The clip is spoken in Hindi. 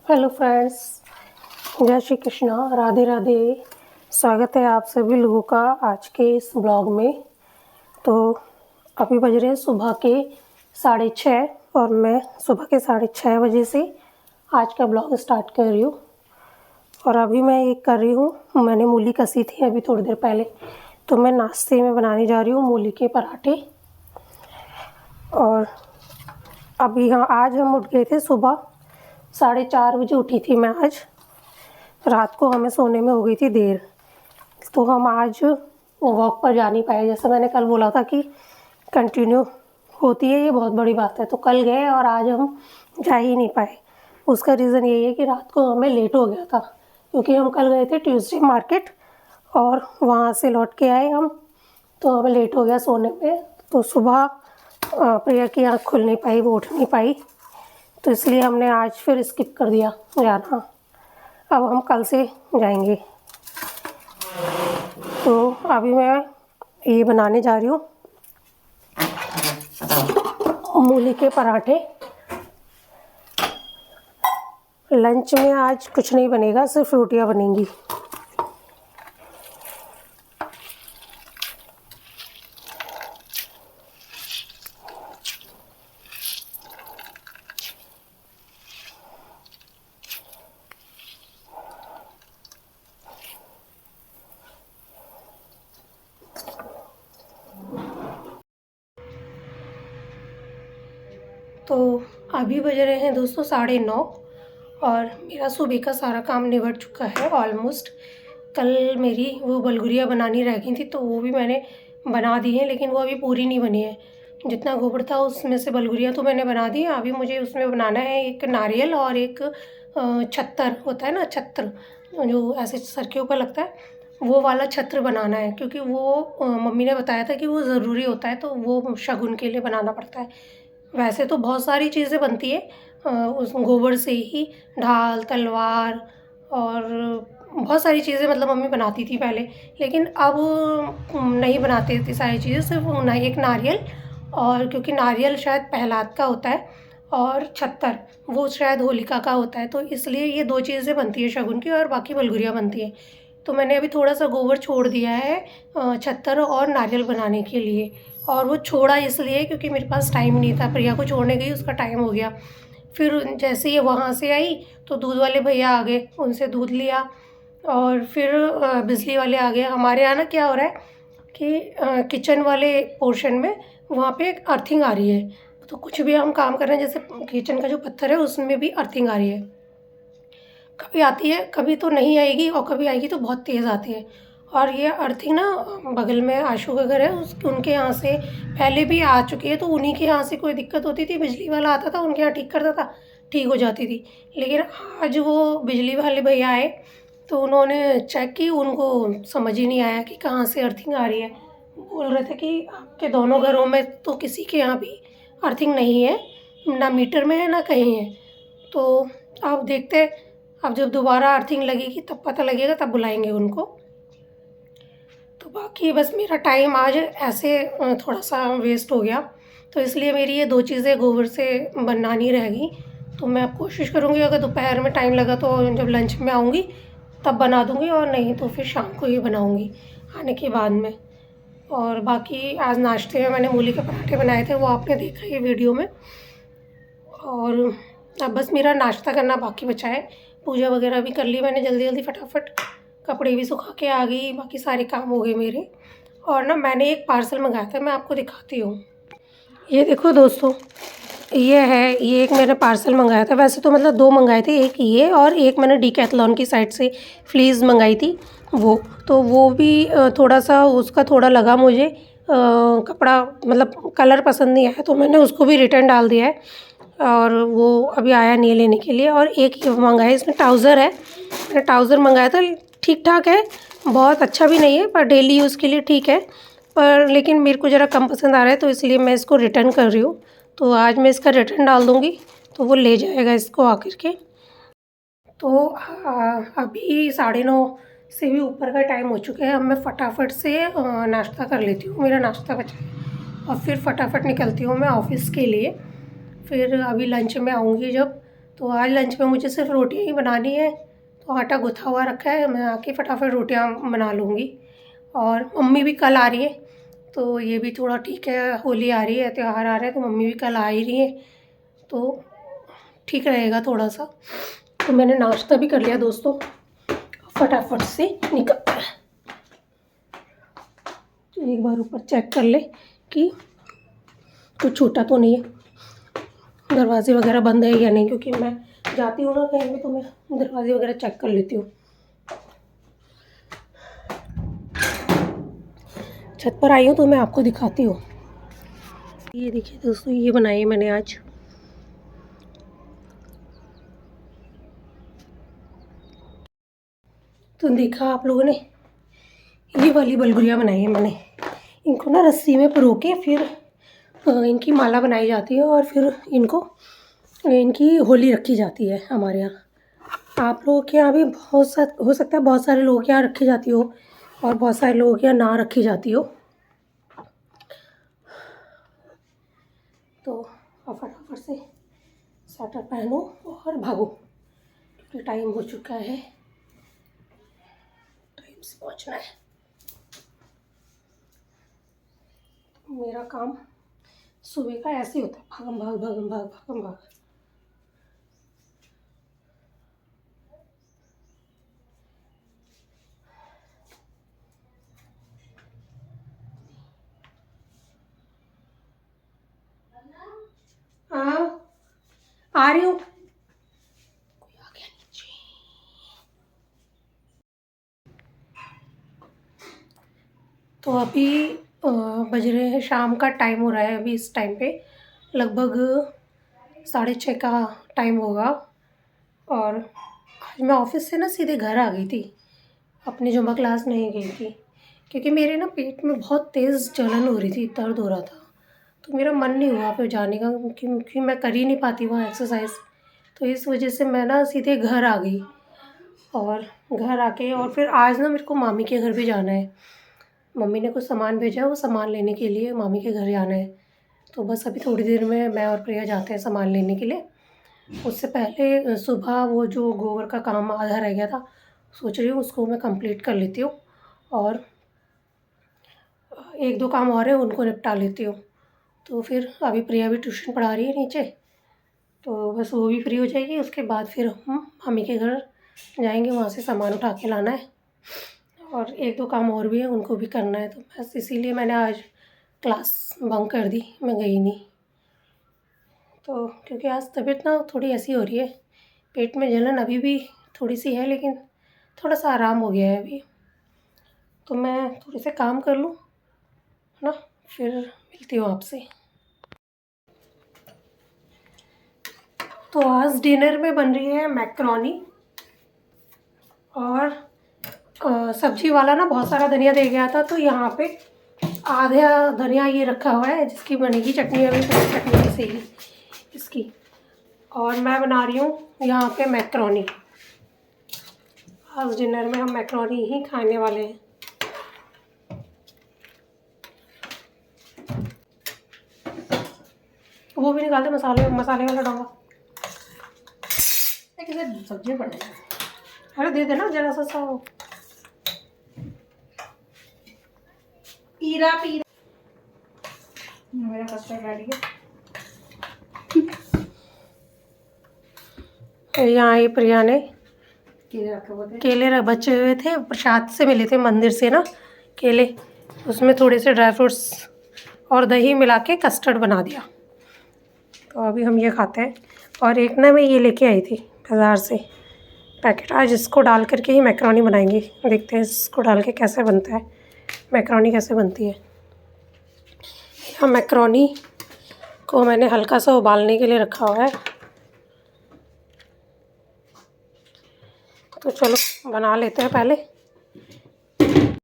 हेलो फ्रेंड्स, जय श्री कृष्णा, राधे राधे। स्वागत है आप सभी लोगों का आज के इस ब्लॉग में। तो अभी बज रहे हैं सुबह के 6:30 और मैं सुबह के 6:30 बजे से आज का ब्लॉग स्टार्ट कर रही हूँ। और अभी मैं ये कर रही हूँ, मैंने मूली कसी थी अभी थोड़ी देर पहले, तो मैं नाश्ते में बनाने जा रही हूँ मूली के पराठे। और अभी आज हम उठ गए थे सुबह 4:30 बजे उठी थी मैं आज। रात को हमें सोने में हो गई थी देर, तो हम आज वॉक पर जा नहीं पाए। जैसे मैंने कल बोला था कि कंटिन्यू होती है, ये बहुत बड़ी बात है। तो कल गए और आज हम जा ही नहीं पाए। उसका रीज़न यही है कि रात को हमें लेट हो गया था, क्योंकि हम कल गए थे ट्यूसडे मार्केट और वहाँ से लौट के आए हम, तो हमें लेट हो गया सोने में। तो सुबह प्रिया की आँख खुल नहीं पाई, वो उठ नहीं पाई, तो इसलिए हमने आज फिर स्किप कर दिया जाना। अब हम कल से जाएंगे। तो अभी मैं ये बनाने जा रही हूँ मूली के पराठे। लंच में आज कुछ नहीं बनेगा, सिर्फ रोटियां बनेंगी। तो अभी बज रहे हैं दोस्तों 9:30 और मेरा सुबह का सारा काम निबट चुका है ऑलमोस्ट। कल मेरी वो बलगुरिया बनानी रह गई थी, तो वो भी मैंने बना दी है, लेकिन वो अभी पूरी नहीं बनी है। जितना गोबर था उसमें से बलगुरिया तो मैंने बना दी है। अभी मुझे उसमें बनाना है एक नारियल और एक छत्तर होता है ना, छत्र जो ऐसे सर के ऊपर लगता है, वो वाला छत्र बनाना है। क्योंकि वो मम्मी ने बताया था कि वो ज़रूरी होता है, तो वो शगुन के लिए बनाना पड़ता है। वैसे तो बहुत सारी चीज़ें बनती है उस गोबर से ही, ढाल, तलवार और बहुत सारी चीज़ें मतलब मम्मी बनाती थी पहले, लेकिन अब नहीं बनाते इतनी सारी चीज़ें, सिर्फ एक नारियल। और क्योंकि नारियल शायद प्रहलाद का होता है और छत्तर वो शायद होलिका का होता है, तो इसलिए ये 2 चीज़ें बनती है शगुन की, और बाकी बलगुरिया बनती है। तो मैंने अभी थोड़ा सा गोबर छोड़ दिया है छत्तर और नारियल बनाने के लिए। और वो छोड़ा इसलिए क्योंकि मेरे पास टाइम नहीं था, प्रिया को छोड़ने गई, उसका टाइम हो गया। फिर जैसे ही वहाँ से आई तो दूध वाले भैया आ गए, उनसे दूध लिया। और फिर बिजली वाले आ गए। हमारे यहाँ ना क्या हो रहा है कि किचन वाले पोर्शन में वहाँ पे एक अर्थिंग आ रही है, तो कुछ भी हम काम कर रहे हैं, जैसे किचन का जो पत्थर है उसमें भी अर्थिंग आ रही है। कभी आती है, कभी तो नहीं आएगी, और कभी आएगी तो बहुत तेज़ आती है। और ये अर्थिंग ना बगल में आशू का घर है, उनके यहाँ से पहले भी आ चुकी है, तो उन्हीं के यहाँ से कोई दिक्कत होती थी, बिजली वाला आता था उनके यहाँ ठीक करता था, ठीक हो जाती थी। लेकिन आज वो बिजली वाले भैया आए तो उन्होंने चेक की, उनको समझ ही नहीं आया कि कहाँ से अर्थिंग आ रही है। बोल रहे थे कि आपके दोनों घरों में तो किसी के यहाँ भी अर्थिंग नहीं है, ना मीटर में है ना कहीं है। तो आप देखते, अब जब दोबारा अर्थिंग लगेगी तब पता लगेगा, तब बुलाएंगे उनको। तो बाकी बस मेरा टाइम आज ऐसे थोड़ा सा वेस्ट हो गया, तो इसलिए मेरी ये 2 चीज़ें गोबर से बनानी रह गई। तो मैं अब कोशिश करूँगी, अगर दोपहर में टाइम लगा तो जब लंच में आऊँगी तब बना दूँगी, और नहीं तो फिर शाम को ही बनाऊँगी आने के बाद में। और बाकी आज नाश्ते में मैंने मूली के पराठे बनाए थे, वो आपने देखा ये वीडियो में। और अब बस मेरा नाश्ता करना बाकी बचा है। पूजा वगैरह भी कर ली मैंने जल्दी जल्दी फटाफट, कपड़े भी सुखा के आ गई, बाकी सारे काम हो गए मेरे। और ना मैंने एक पार्सल मंगाया था, मैं आपको दिखाती हूँ। ये देखो दोस्तों, ये एक मैंने पार्सल मंगाया था। वैसे तो मतलब 2 मंगाए थे, एक ये और एक मैंने डीकैथलॉन की साइट से फ्लीस मंगाई थी वो। तो वो भी थोड़ा सा उसका थोड़ा लगा मुझे कपड़ा, मतलब कलर पसंद नहीं आया, तो मैंने उसको भी रिटर्न डाल दिया है। और वो अभी आया नहीं है लेने के लिए। और एक ये मंगाया, इसमें ट्राउज़र है, मैंने ट्राउज़र मंगाया था, ठीक ठाक है, बहुत अच्छा भी नहीं है, पर डेली यूज़ के लिए ठीक है। पर लेकिन मेरे को ज़रा कम पसंद आ रहा है, तो इसलिए मैं इसको रिटर्न कर रही हूँ। तो आज मैं इसका रिटर्न डाल दूँगी, तो वो ले जाएगा इसको आकर के। तो अभी 9:30 से भी ऊपर का टाइम हो चुका है। अब मैं फटाफट से नाश्ता कर लेती हूँ, मेरा नाश्ता बचा है, और फिर फटाफट निकलती हूँ मैं ऑफ़िस के लिए। फिर अभी लंच में आऊँगी जब, तो आज लंच में मुझे सिर्फ रोटियाँ ही बनानी है, तो आटा गुथा हुआ रखा है, मैं आके फटाफट रोटियाँ बना लूँगी। और मम्मी भी कल आ रही है, तो ये भी थोड़ा ठीक है, होली आ रही है, त्यौहार आ रहे हैं, तो मम्मी भी कल आ ही रही है, तो ठीक रहेगा थोड़ा सा। तो मैंने नाश्ता भी कर लिया दोस्तों, फटाफट से निकलता है। तो एक बार ऊपर चेक कर ले कि कुछ छूटा तो नहीं है, दरवाजे वगैरह बंद है या नहीं, क्योंकि मैं जाती हूँ ना कहीं भी तो मैं दरवाजे वगैरह चेक कर लेती हूँ। छत पर आई हूँ तो मैं आपको दिखाती हूँ। ये देखिए दोस्तों, ये बनाई है मैंने आज। तो देखा आप लोगों ने, ये वाली बलगुरिया बनाई है मैंने। इनको ना रस्सी में पिरो के फिर इनकी माला बनाई जाती है और फिर इनकी होली रखी जाती है हमारे यहाँ। आप लोगों के यहाँ भी हो सकता है बहुत सारे लोगों के यहाँ रखी जाती हो और बहुत सारे लोगों के यहाँ ना रखी जाती हो। तो अब फटाफट से स्वेटर पहनो और भागो, क्योंकि टाइम हो चुका है, टाइम से पहुँचना है। मेरा काम सुबह का ऐसे ही होता है, भागम भाग भागम भाग भागम भाग। हाँ आ रही हूँ। कोई आ गया नीचे। तो अभी बज रहे हैं, शाम का टाइम हो रहा है अभी इस टाइम पे, लगभग 6:30 का टाइम होगा। और आज मैं ऑफिस से ना सीधे घर आ गई थी, अपनी जुम्मा क्लास नहीं गई थी, क्योंकि मेरे ना पेट में बहुत तेज़ जलन हो रही थी, दर्द हो रहा था, तो मेरा मन नहीं हुआ फिर जाने का, क्योंकि मैं कर ही नहीं पाती वहाँ एक्सरसाइज। तो इस वजह से मैं ना सीधे घर आ गई। और घर आके और फिर आज ना मेरे को मामी के घर भी जाना है। मम्मी ने कुछ सामान भेजा है, वो सामान लेने के लिए मामी के घर जाना है। तो बस अभी थोड़ी देर में मैं और प्रिया जाते हैं सामान लेने के लिए। उससे पहले सुबह वो जो गोबर का काम आधा रह गया था, सोच रही हूँ उसको मैं कंप्लीट कर लेती हूँ, और 1-2 काम और है उनको निपटा लेती हूँ। तो फिर अभी प्रिया भी ट्यूशन पढ़ा रही है नीचे, तो बस वो भी फ्री हो जाएगी, उसके बाद फिर हम मम्मी के घर जाएंगे, वहाँ से सामान उठा के लाना है, और 1-2 काम और भी है उनको भी करना है। तो बस इसीलिए मैंने आज क्लास बंक कर दी, मैं गई नहीं। तो क्योंकि आज तबीयत ना थोड़ी ऐसी हो रही है, पेट में जलन अभी भी थोड़ी सी है, लेकिन थोड़ा सा आराम हो गया है अभी। तो मैं थोड़े से काम कर लूँ ना, फिर मिलती हूँ आपसे। तो आज डिनर में बन रही है मैक्रोनी, और सब्जी वाला ना बहुत सारा धनिया दे गया था, तो यहाँ पे आधा धनिया ये रखा हुआ है जिसकी बनेगी चटनी, अभी चटनी पिसेगी इसकी। और मैं बना रही हूँ यहाँ पे मैक्रोनी। आज डिनर में हम मैक्रोनी ही खाने वाले हैं। वो भी निकाल दे, मसाले वाला डांगा किसे सब्जी पड़ जाएगी। अरे दे देना जरा सा पीरा मेरा कस्टर्ड रेडी है। यहाँ ये प्रिया ने केले बचे हुए थे, प्रसाद से मिले थे मंदिर से ना केले, उसमें थोड़े से ड्राई फ्रूट्स और दही मिला के कस्टर्ड बना दिया। तो अभी हम ये खाते हैं। और एक ना मैं ये लेके आई थी बाज़ार से पैकेट, आज इसको डाल करके ही मैक्रोनी बनाएंगे। देखते हैं इसको डाल के कैसे बनता है, मैक्रोनी कैसे बनती है। यहाँ मैक्रोनी को मैंने हल्का सा उबालने के लिए रखा हुआ है, तो चलो बना लेते हैं पहले।